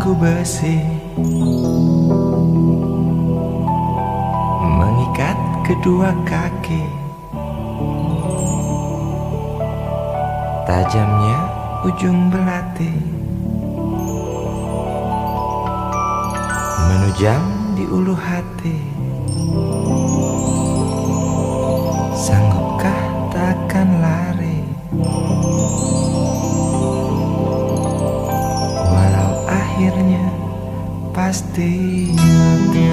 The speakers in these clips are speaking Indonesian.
belenggu besi mengikat kedua kaki. Tajamnya ujung belati menujam di ulu hati. Sanggupkah takkan lari, walau akhirnya pasti mati.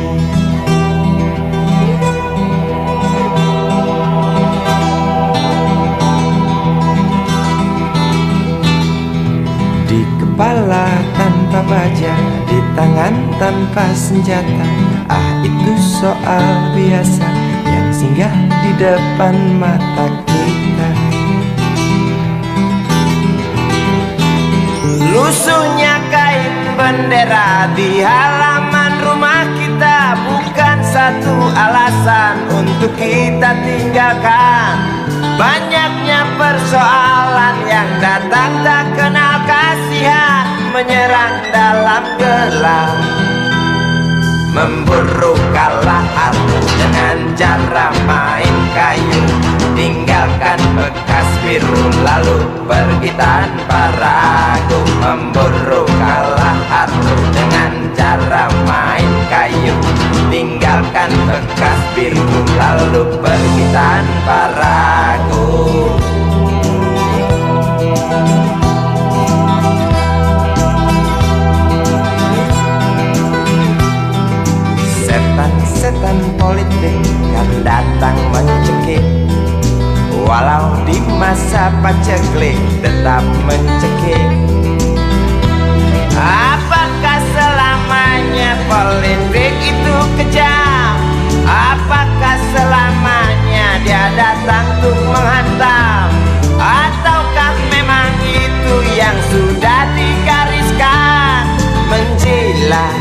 Di kepala tanpa baja, di tangan tanpa senjata. Ah, itu soal biasa yang singgah di depan mata kita. Lusuhnya kain bendera di halaman rumah kita bukan satu alasan untuk kita tinggalkan. Banyaknya persoalan yang datang tak kenal kasihan, menyerang dalam gelap, memburu kalah arus dengan cara main kayu. Tinggalkan bekas biru lalu pergi tanpa ragu, memburu kalah arus dengan cara main kayu. Tinggalkan bekas biru lalu pergi tanpa ragu. Setan politik kan datang mencekik, walau di masa paceklik tetap mencekik. Apakah selamanya politik itu kejam? Apakah selamanya dia datang untuk menghantam? Ataukah memang itu yang sudah digariskan? Menjilat,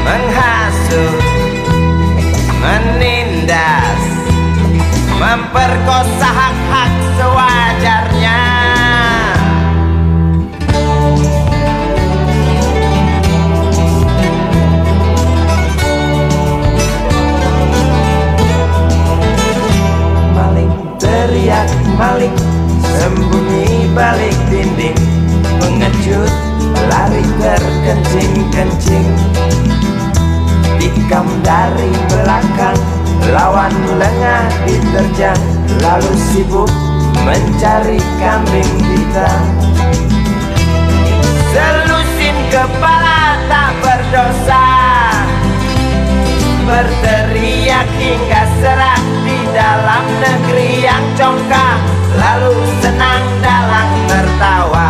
menghasut, menindas, memperkosa hak-hak sewajarnya. Maling teriak maling, sembunyi balik dinding, pengecut lari terkencing-kencing, tikam dari belakang, lawan lengah diterjang, lalu sibuk mencari kambing hitam. Selusin kepala tak berdosa, berteriak hingga serak di dalam negeri yang congkak, lalu senang dalam tertawa.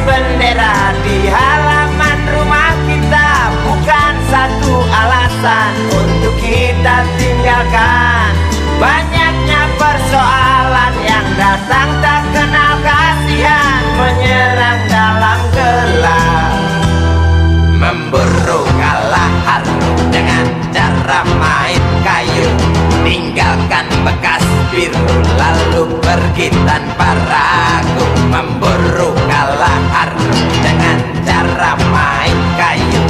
Bendera di halaman rumah kita bukan satu alasan untuk kita tinggalkan. Banyaknya persoalan yang datang tak kenal kasihan, menyerang dalam gelap, memburu kalah harus dengan cara main kayu. Tinggalkan bekas biru lalu pergi tanpa ragu, memburu kalah harus dengan cara main kayu.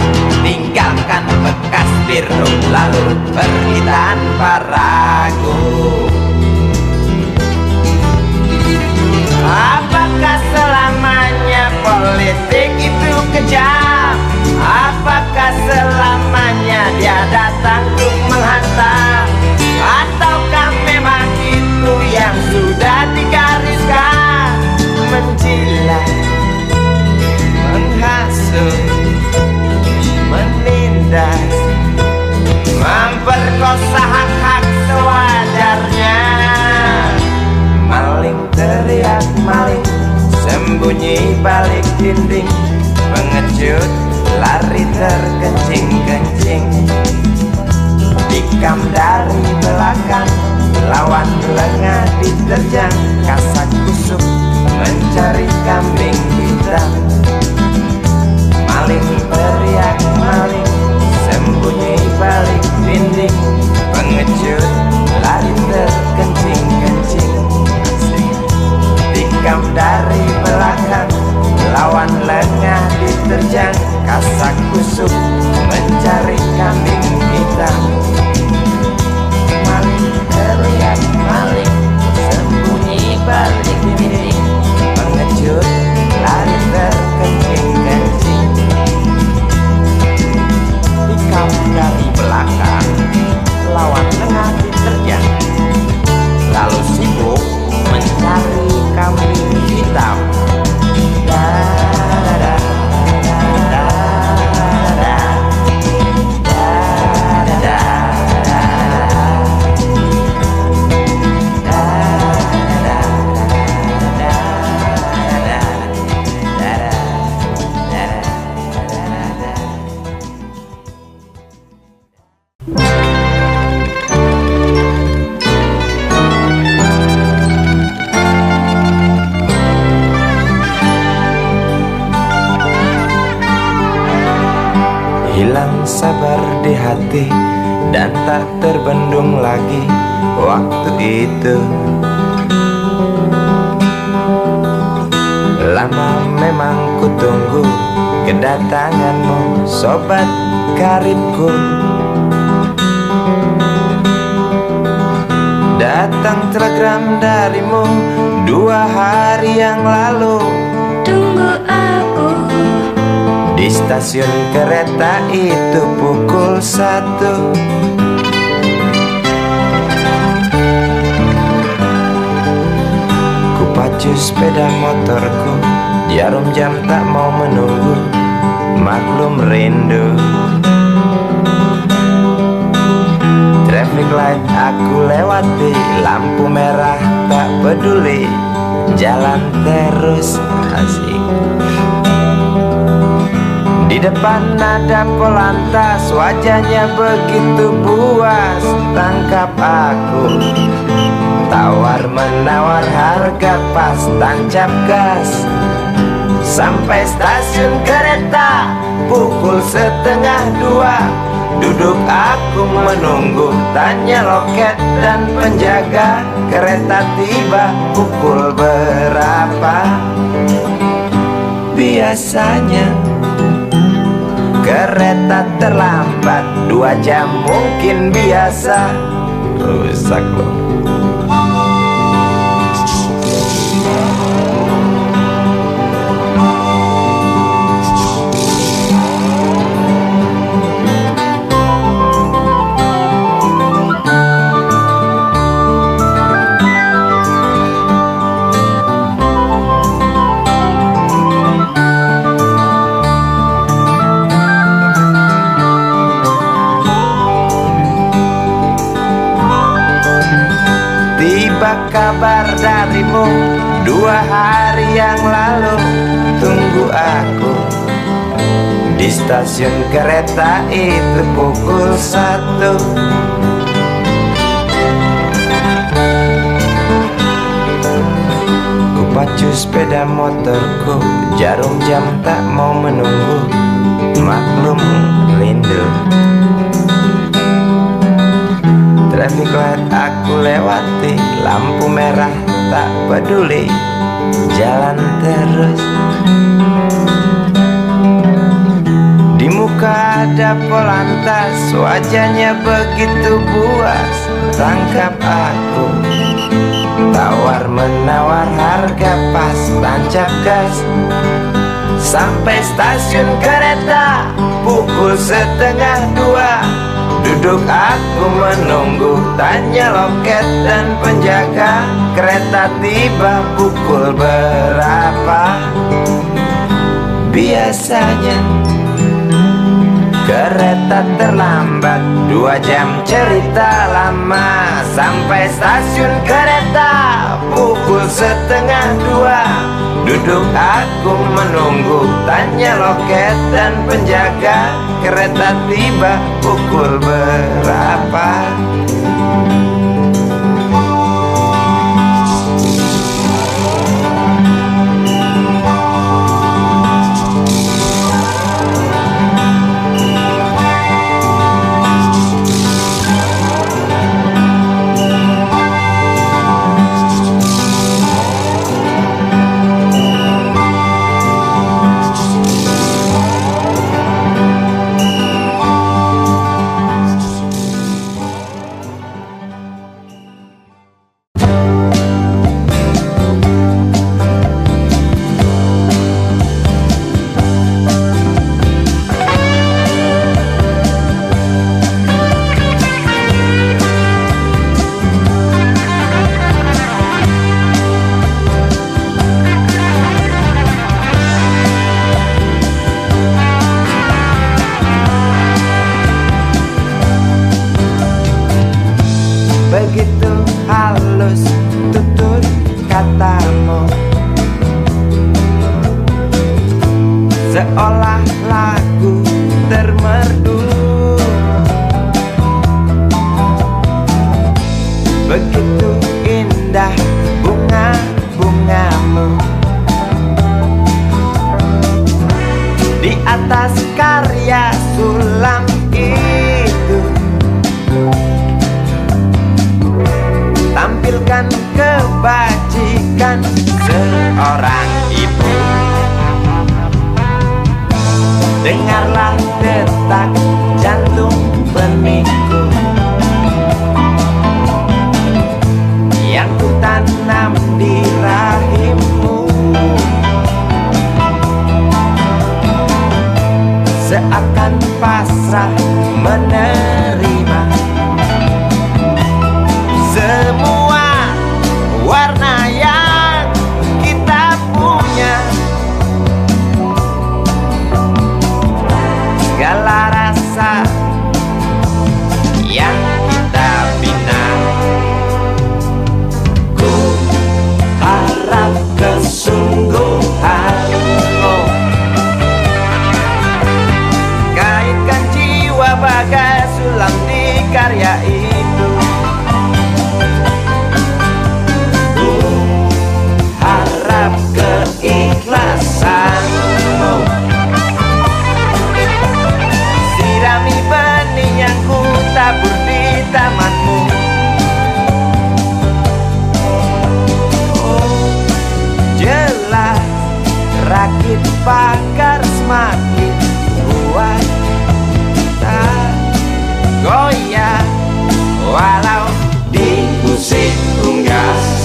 Tinggalkan bekas biru lalu pergi tanpa ragu. Apakah selamanya politik itu kejam? Apakah selamanya dia datang untuk menghantam? Ataukah memang itu yang sudah digariskan? Menjilat, menghasut, menindas, memperkosa hak-hak sewajarnya. Maling teriak maling, dinding. Pengecut lari terkencing-kencing. Tikam dari belakang, lawan lengah diterjang. Kasak kusuk mencari kambing hitam. Maling teriak maling, sembunyi balik dinding. Pengecut lari terkencing-kencing. Tikam dari belakang, lawan lengah diterjang. Kasak kusuk mencari kambing hitam. Maling teriak maling, sembunyi balik dinding. Pengecut lari terkencing-kencing. Tikam dari belakang, lawan lengah diterjang. Lalu sibuk mencari kambing hitam. Hilang sabar di hati dan tak terbendung lagi waktu itu. Lama memang ku tunggu kedatanganmu, sobat karibku. Datang telegram darimu 2 hari yang lalu. Tunggu aku di stasiun kereta itu pukul 1. Ku pacu sepeda motorku, jarum jam tak mau menunggu, maklum rindu. Traffic light aku lewati, lampu merah tak peduli, jalan terus asik. Di depan ada Polantas, wajahnya begitu buas. Tangkap aku, tawar menawar harga pas, tancap gas. Sampai stasiun kereta pukul 1:30. Duduk aku menunggu, tanya loket dan penjaga. Kereta tiba pukul berapa? Biasanya kereta terlambat 2 jam mungkin biasa. Rusak loh. Tiba kabar darimu 2 hari yang lalu. Tunggu aku di stasiun kereta itu pukul 1. Ku pacu sepeda motorku, jarum jam tak mau menunggu, maklum rindu. Traffic light aku lewati, lampu merah tak peduli, jalan terus. Di muka ada Polantas, wajahnya begitu buas. Tangkap aku, tawar menawar harga pas, tancap gas. Sampai stasiun kereta pukul 1:30. Duduk aku menunggu, tanya loket dan penjaga. Kereta tiba pukul berapa? Biasanya kereta terlambat 2 jam, cerita lama. Sampai stasiun kereta pukul 1:30. Duduk aku menunggu, tanya loket dan penjaga kereta tiba pukul berapa. Begitu halus tutur katamu, seolah lagu termerdu. Begitu indah bunga-bungamu di atas karya sulam itu. Tampilkan kebajikan seorang ibu. Dengarlah detak jantung benihku yang ku tanam di rahimmu. Seakan pasrah menerima semua warna yang kita punya, segala rasa yang kita bina. Ku harap kesungguhanmu kaitkan jiwa bagai sulam di karya itu. Keikhlasanmu sirami benih yang ku tabur di tamanmu. Oh, jelas rakit pagar semakin kuat, tak goyah walau diusik unggas.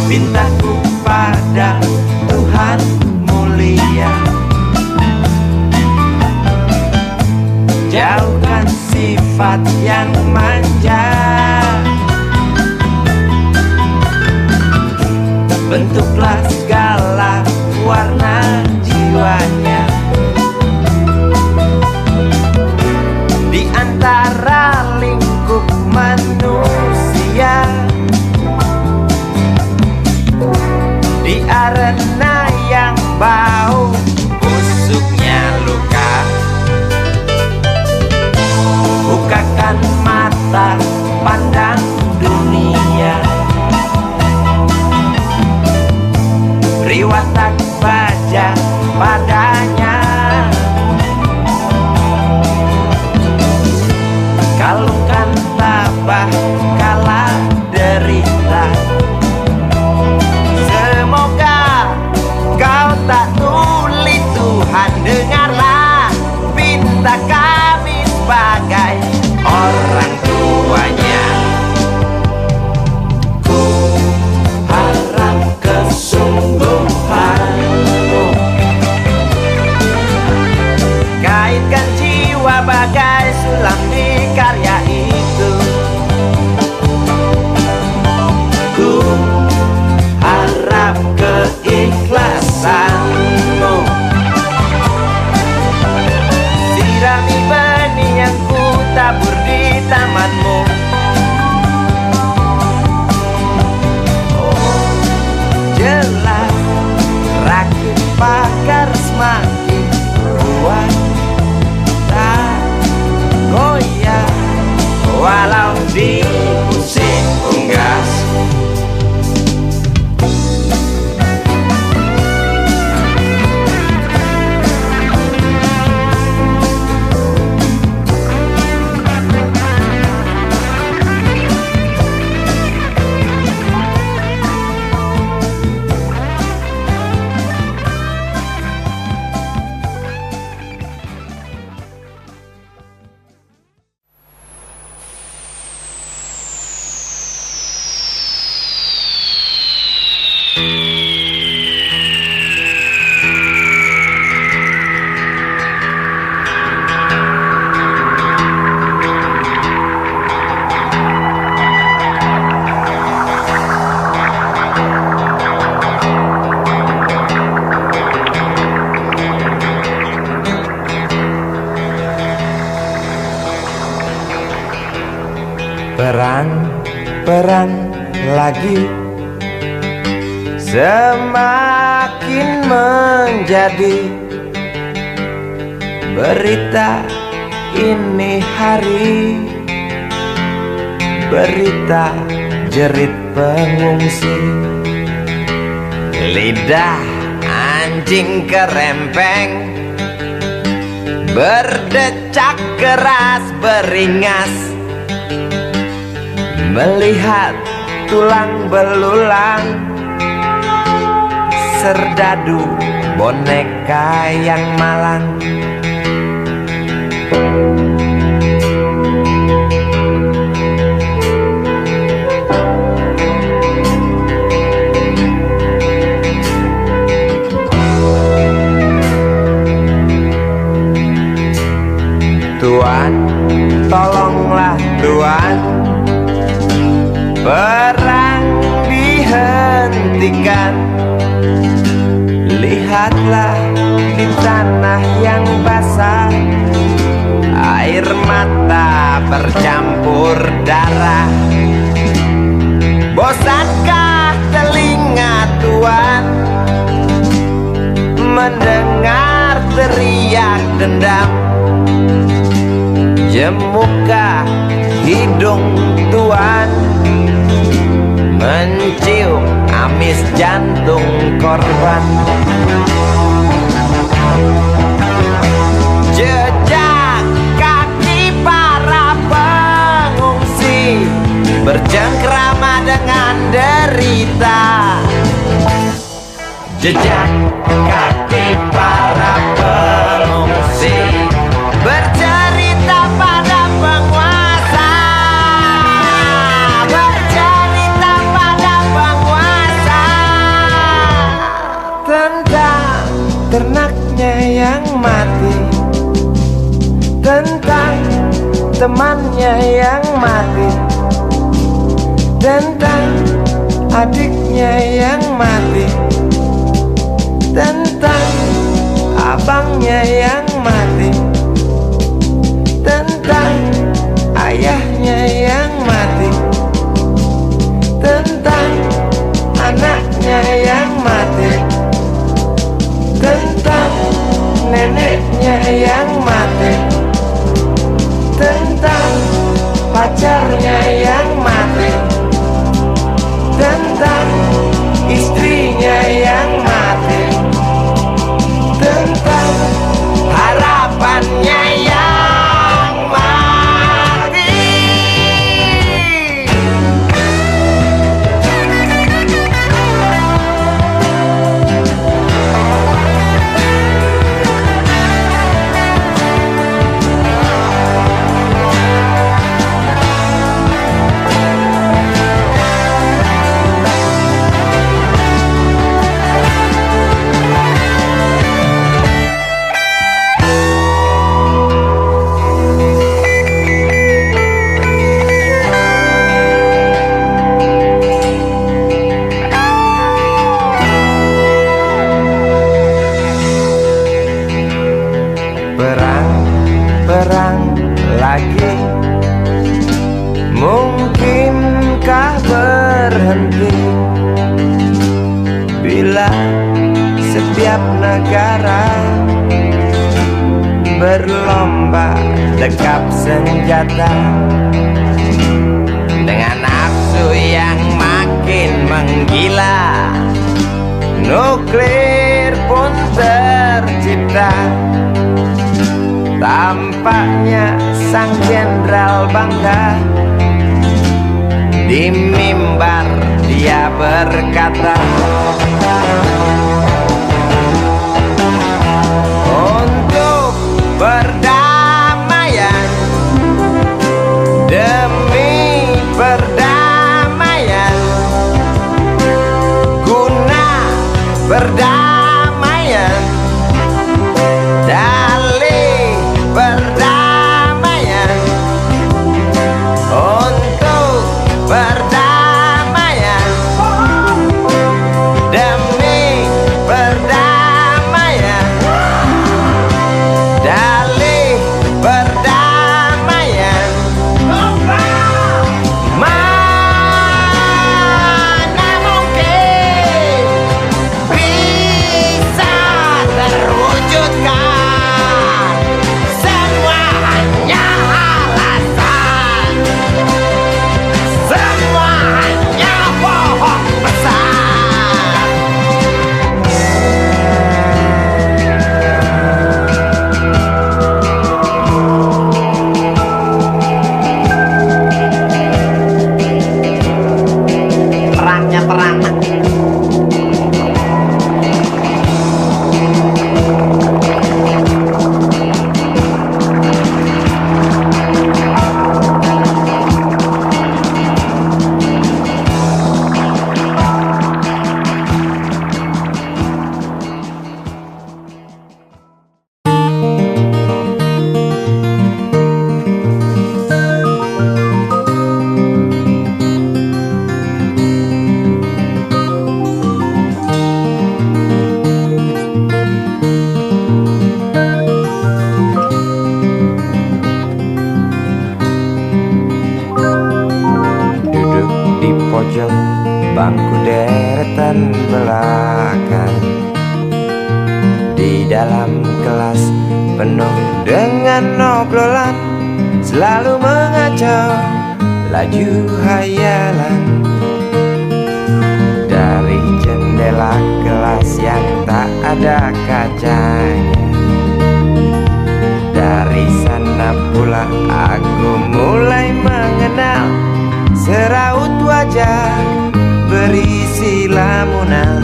Mintaku pada Tuhan mulia, jauhkan sifat yang manja, bentuklah segala warna jiwanya di antara lingkup manusia. Di arena yang bau busuknya luka, bukakan mata, pandang dunia. Beri watak baja padanya, kalungkan tabah kala derita. Semoga kau tak tuli, Tuhan dengarlah pinta kami sebagai orang tuanya. Ku harap kesungguhanmu, kaitkan jiwa bagai sulam di karya itu. Ku harap keikhlasanmu, sirami benih yang ku tabur di tamanmu. Oh, jelas rakit pakar semakin kuat, tak goyah walau dipusing unggas. Perang lagi semakin menjadi berita ini hari, berita jerit pengungsi. Lidah anjing kerempeng berdecak keras beringas, melihat tulang belulang serdadu boneka yang malang. Tuan, tolonglah Tuan, perang dihentikan. Lihatlah di tanah yang basah, air mata bercampur darah. Bosankah telinga Tuan mendengar teriak dendam? Jemukah hidung Tuan mencium amis jantung korban? Jejak kaki para pengungsi bercengkrama dengan derita. Jejak kaki para pengungsi bercerita pada penguasa, bercerita pada penguasa tentang ternaknya yang mati, tentang temannya yang mati, tentang adiknya yang mati, tentang abangnya yang mati, tentang ayahnya yang mati, tentang anaknya yang mati, tentang neneknya yang mati, tentang pacarnya yang mati, tentang istrinya yang mati, tentang harapannya yang mati. Perang lagi, mungkinkah berhenti bila setiap negara berlomba dekap senjata dengan nafsu yang makin menggila? Nuklir pun tercipta. Tampaknya sang jenderal bangga. Di mimbar dia berkata, untuk perdamaian, demi perdamaian, guna perdamaian, dalih perdamaian, untuk perdamaian, demi perdamaian, dalih perdamaian. Mana mungkin bisa terwujudkan, semua hanya alasan, semua hanya bohong besar. Perangnya teranak. Duduk di pojok bangku deretan belakang, di dalam kelas penuh dengan obrolan, selalu mengacau laju hayalan. Dari jendela kelas yang tak ada kacanya, dari sana pula aku mulai mengenal seraut wajah berisi lamunan.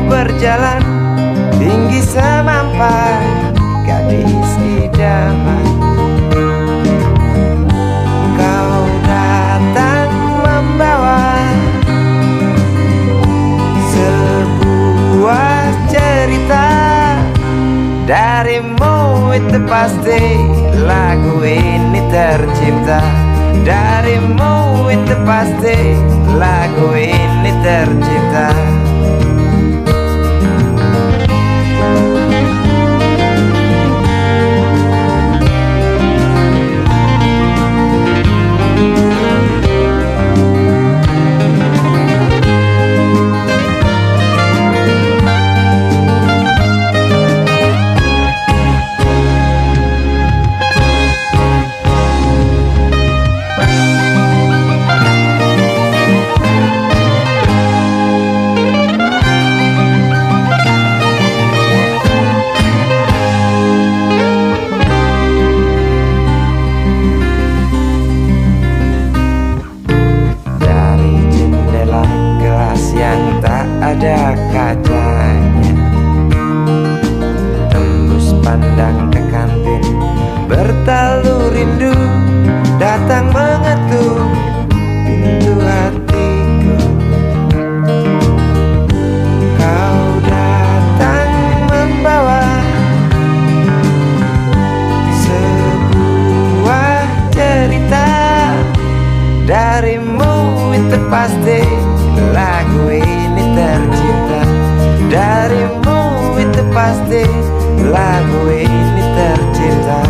Berjalan tinggi semampai gadis idaman, kau datang membawa sebuah cerita. Darimu itu pasti lagu ini tercipta. Darimu itu pasti lagu ini tercipta. Ada kacanya, tembus pandang ke kantin, bertalu rindu datang mengetuk pintu hatiku. Kau datang membawa sebuah cerita. Darimu itu pasti lagu ini tercipta. Darimu itu pasti lagu ini tercipta.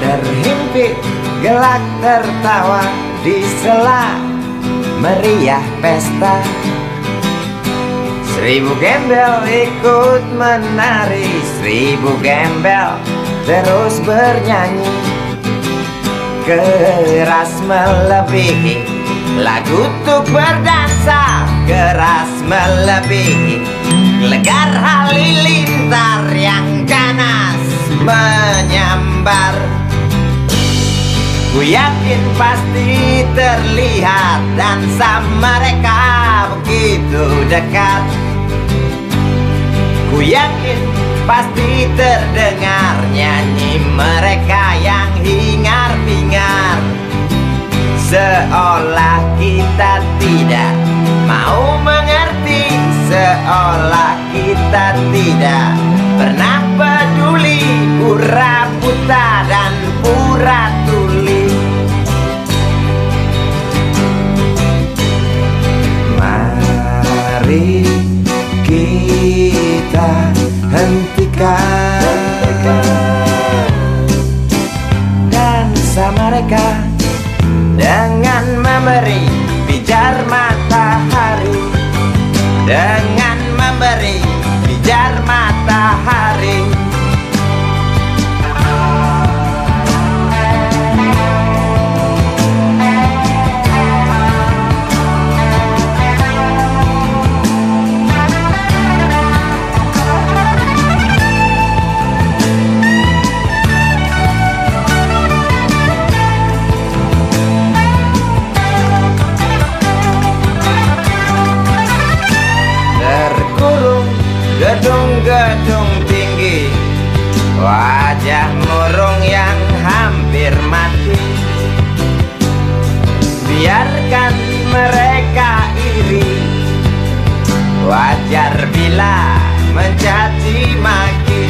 Terhimpit gelak tertawa di sela meriah pesta. 1000 gembel ikut menari, 1000 gembel terus bernyanyi. Keras melebihi lagu untuk berdansa, keras melebihi legar halilintar yang ganas menyambar. Ku yakin pasti terlihat dansa mereka begitu dekat. Ku yakin pasti terdengar nyanyi mereka yang hingar-bingar. Seolah kita tidak mau mengerti, seolah kita tidak pernah peduli, pura buta dan pura tuli. Mari kita hentikan dansa mereka dengan memberi pijar matahari, dengan memberi pijar matahari. Gedung-gedung tinggi, wajah murung yang hampir mati. Biarkan mereka iri, wajar bila mencaci maki.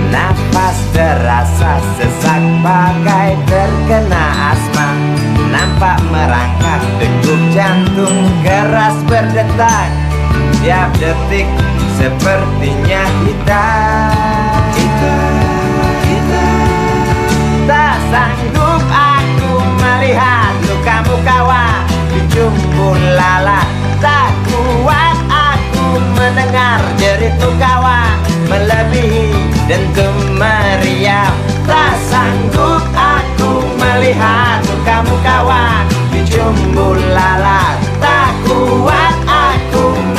Nafas terasa sesak bagai terkena asma. Nampak merangkak degup jantung keras berdetak. Tiap detik sepertinya kita tak sanggup aku melihat lukamu kawan di jumbo lalat. Tak kuat aku mendengar jeritmu kawan melebihi dentum meriam. Tak sanggup aku melihat lukamu kawan di jumbo lalat. Tak kuat aku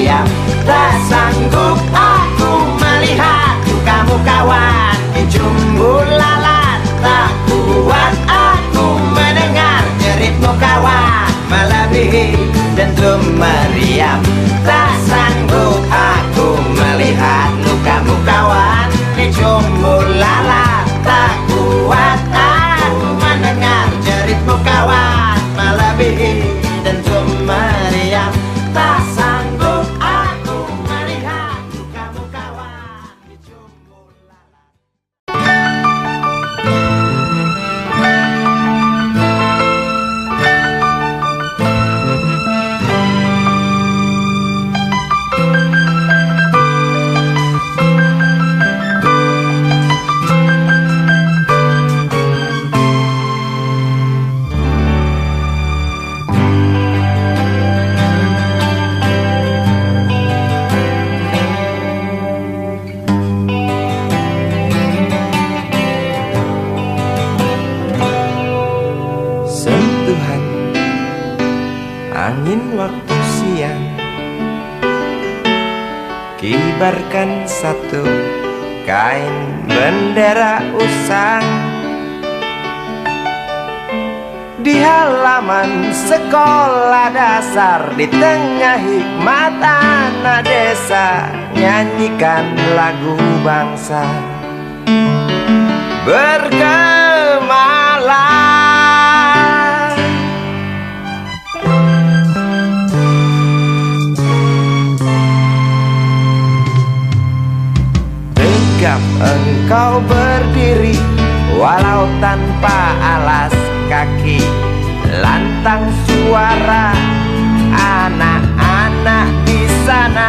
meriam. Tak sanggup aku melihat lukamu kawan di jumbo lalat. Tak kuat aku mendengar jeritmu kawan melebihi dentum meriam. Tak sanggup aku melihat lukamu kawan di jumbo lalat. Tak kuat aku mendengar jeritmu kawan melebihi dentum meriam. Tak sanggup aku melihat lukamu kawan di jumbo lalat. Sentuhan angin waktu siang kibarkan satu kain bendera usang di halaman sekolah dasar. Di tengah hikmat anak desa nyanyikan lagu bangsa bergemalang. Tegap engkau berdiri walau tanpa alas kaki. Lantang suara anak-anak di sana.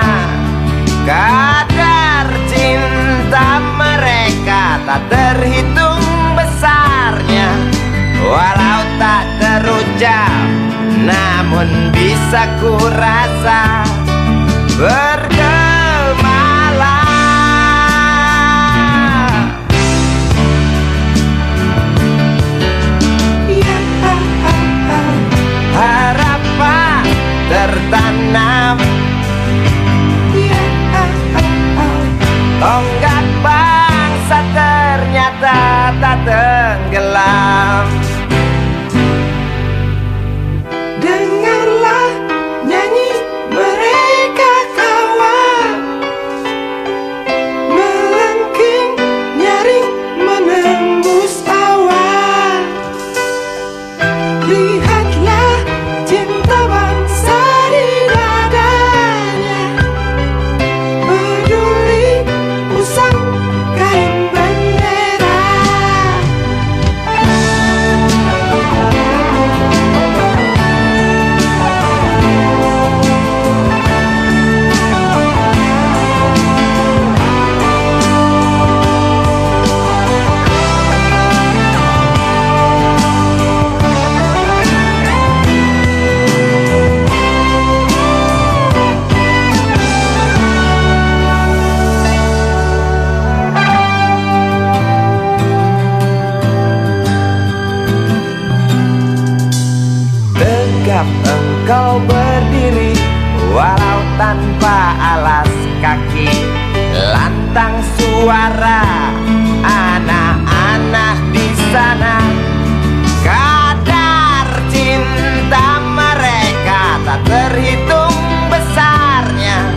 Kadar cinta mereka tak terhitung besarnya. Walau tak terucap namun bisa ku rasa bergemalang. Harapan tertanam, tonggak bangsa ternyata tak tenggelam. Dengarlah nyanyi mereka kawan, melengking nyaring menembus awan. Lihatlah cinta bangsa di dadanya, peduli usang kain bendera. Tegap engkau berdiri walau tanpa alas kaki. Lantang suara anak-anak di sana. Kadar cinta mereka tak terhitung besarnya.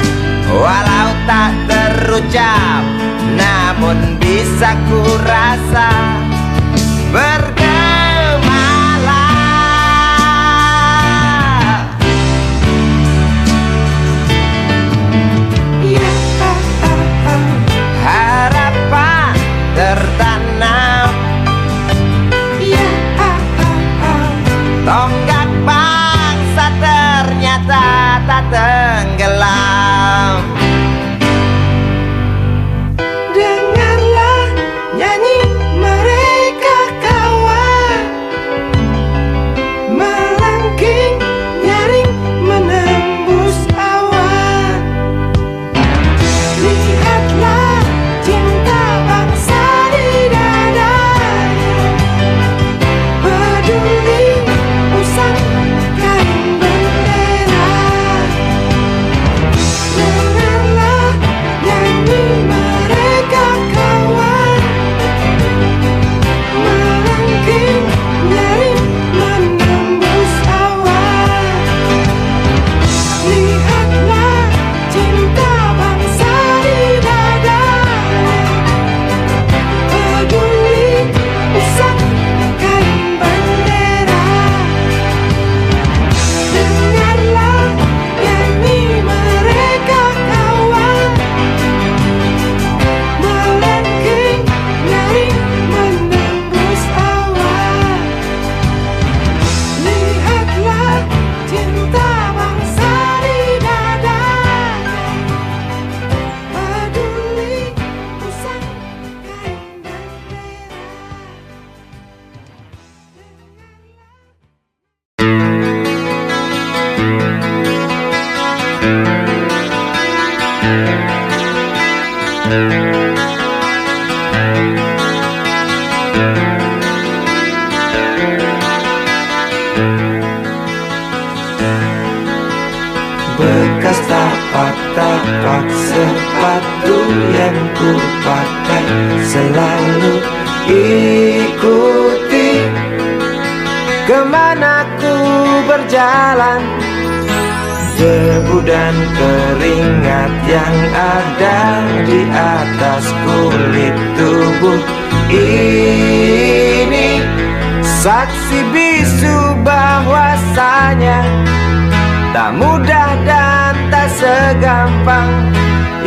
Walau tak terucap namun bisa ku rasa harapan tertanam, tonggak bangsa ternyata tak tenggelam. Dengarlah nyanyi mereka Bekas tapak-tapak sepatu yang ku pakai selalu ikuti kemana ku berjalan. Debu dan keringat yang ada di atas kulit tubuh ini saksi bisu bahwasanya tak mudah dan tak segampang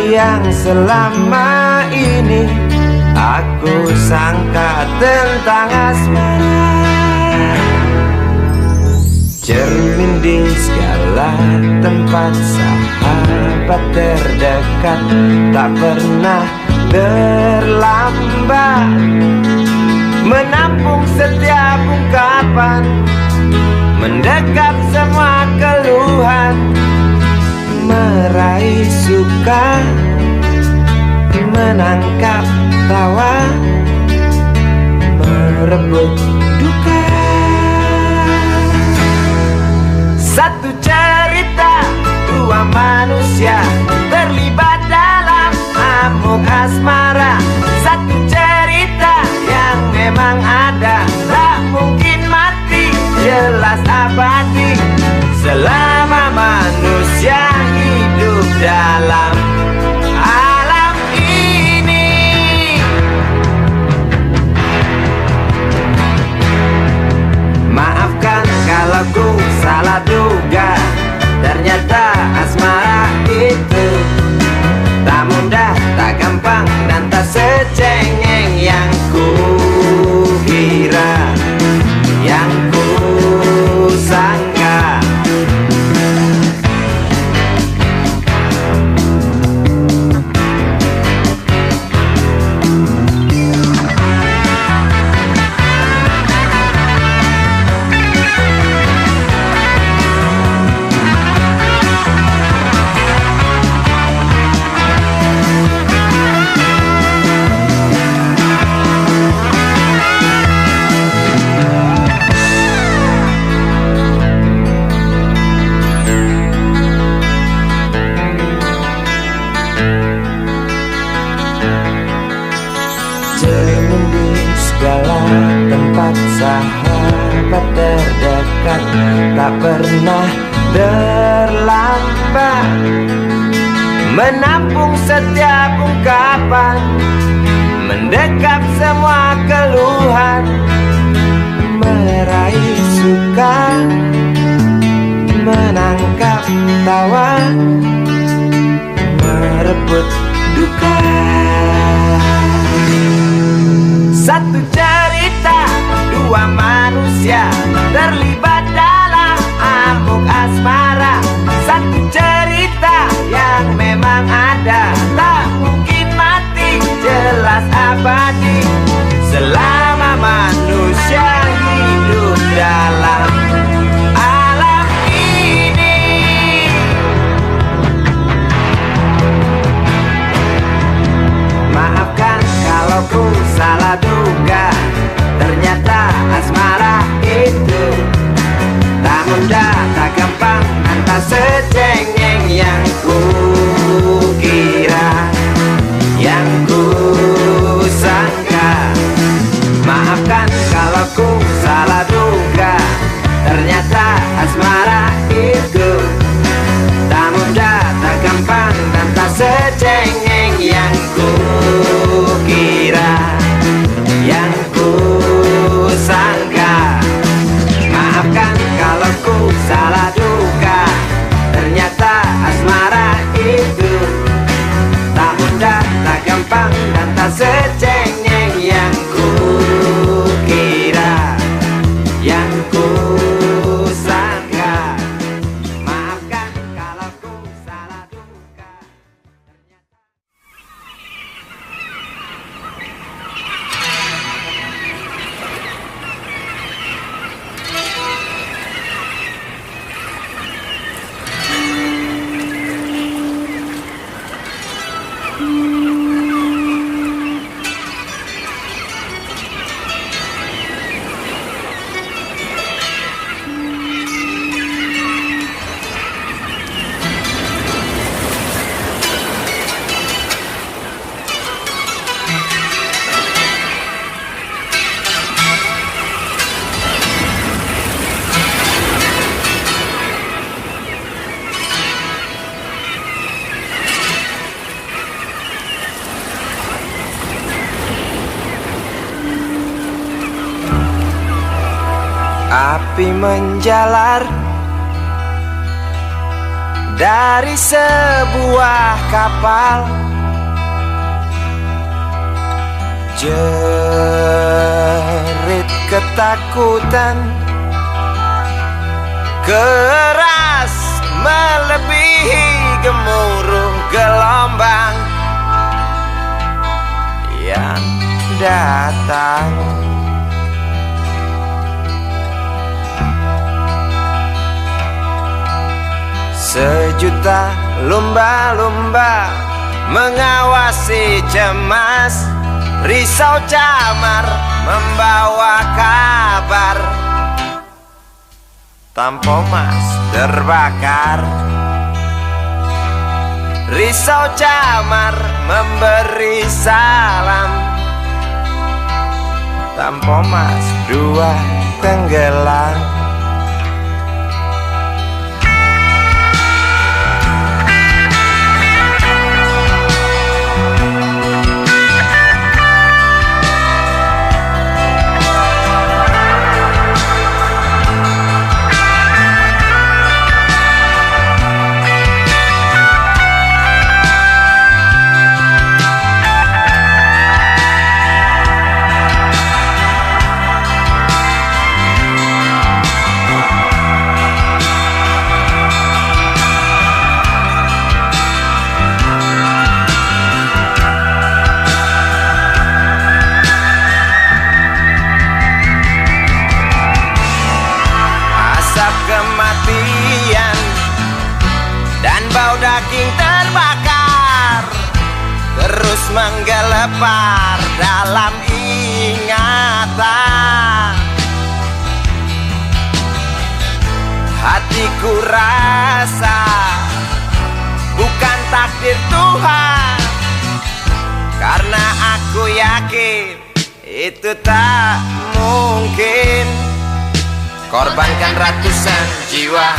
yang selama ini aku sangka tentang asmara. Cermin di segala tempat, sahabat terdekat, tak pernah terlambat menampung setiap ungkapan, mendekap semua keluhan, meraih suka, menangkap tawa, merebut duka. Satu cerita, dua manusia terlibat dalam amuk asmara. Satu cerita yang memang ada, tak mungkin mati, jelas abadi selama manusia hidup dalam alam ini. Maafkan kalau ku salah duga, ternyata asmara itu tak mudah, tak gampang, dan tak secengeng yang ku kira, yang ku sangka. Cermin di segala tempat, sahabat terdekat, tak pernah terlambat menampung setiap ungkapan, mendekap semua keluhan, meraih suka, menangkap tawa, merebut duka. Satu cerita, dua manusia terlibat dalam amuk asmara. Satu cerita yang memang ada, tak mungkin mati, jelas abadi selama manusia hidup dalam alam ini. Maafkan kalau ku salah duga, ternyata asmara itu tak mudah, tak gampang, dan tak secengeng yang ku kira, yang ku sangka. Maafkan kalau ku salah duga, ternyata asmara itu tak mudah, tak gampang, dan tak secengeng yang ku kira, Api menjalar dari sebuah kapal, jerit ketakutan keras melebihi gemuruh gelombang yang datang. Sejuta lumba-lumba mengawasi cemas, risau camar membawa kabar. Tampo Mas terbakar, risau camar memberi salam. Tampo Mas dua tenggelam. Kematian dan bau daging terbakar terus menggelepar dalam ingatan. Hatiku rasa bukan takdir Tuhan, karena aku yakin itu tak mungkin. Korbankan ratusan jiwa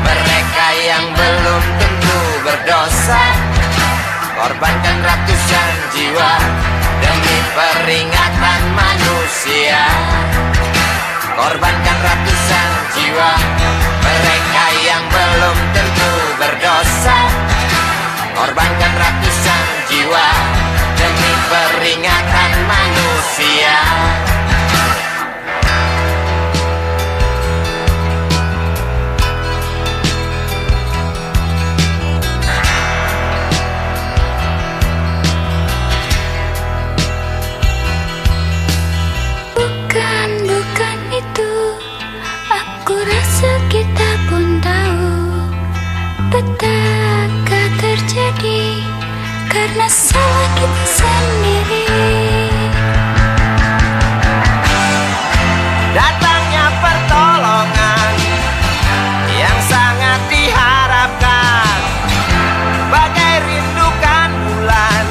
mereka yang belum tentu berdosa. Korbankan ratusan jiwa demi peringatan manusia. Korbankan ratusan jiwa mereka yang belum tentu berdosa. Korbankan ratusan jiwa demi peringatan manusia. Bukan itu, aku rasa kita pun tahu petaka terjadi karena salah kita sendiri. Datangnya pertolongan yang sangat diharapkan, bagai rindukan bulan,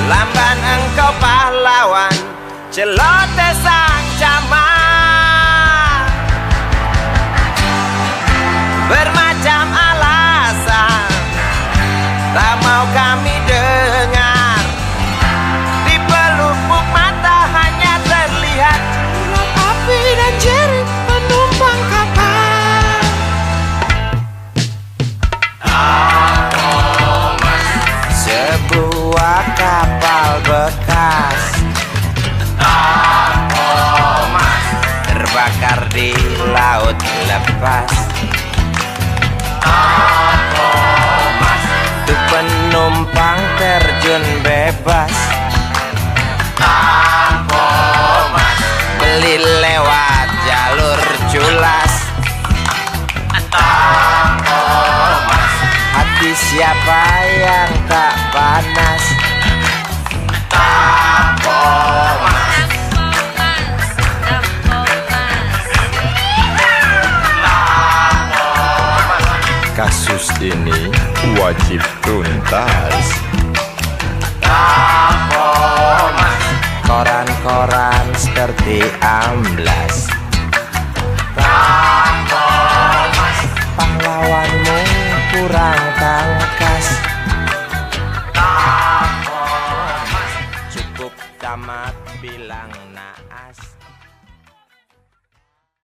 lamban engkau pahlawan, celoteh sang camat. Bermacam alasan tak mau kami dengar, di pelupuk mata hanya terlihat sinar api dan jerit penumpang kapal. Sebuah kapal bekas terbakar di laut lepas. Tuh penumpang terjun bebas, beli lewat jalur culas. Hati siapa yang tak panas? Kasus ini wajib tuntas. Koran-koran seperti amblas.